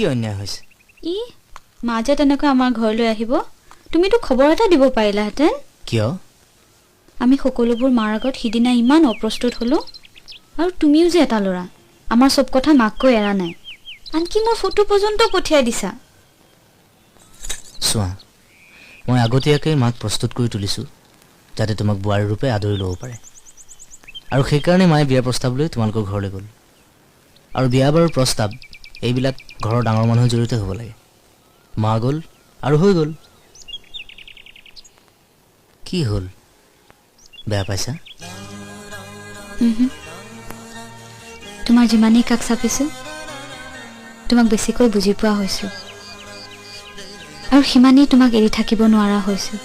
কি অন্যায় হৈছে ই মা যে তেনেকৈ আমাৰ ঘৰলৈ আহিব তুমিতো খবৰ এটা দিব পাৰিলাহেঁতেন কিয় আমি সকলোবোৰ মাৰ আগত সিদিনা ইমান অপ্ৰস্তুত হ'লো আৰু তুমিও যে এটা ল'ৰা আমাৰ সব কথা মাক কৈ এৰা নাই আনকি মোৰ ফটো পৰ্যন্ত পঠিয়াই দিছা চোৱা মই আগতীয়াকৈ মাক প্ৰস্তুত কৰি তুলিছোঁ যাতে তোমাক বোৱাৰী ৰূপে আদৰি ল'ব পাৰে আৰু সেইকাৰণে মায়ে বিয়াৰ প্ৰস্তাৱ লৈ তোমালোকৰ ঘৰলৈ গ'ল আৰু বিয়া বাৰুৰ প্ৰস্তাৱ এইবিলাক ঘৰৰ ডাঙৰ মানুহৰ জৰিয়তে হ'ব লাগে মা গ'ল আৰু হৈ গ'ল কি হ'ল বেয়া পাইছা তোমাৰ যিমানেই কাষ চাপিছোঁ তোমাক বেছিকৈ বুজি পোৱা হৈছোঁ আৰু সিমানেই তোমাক এৰি থাকিব নোৱাৰা হৈছোঁ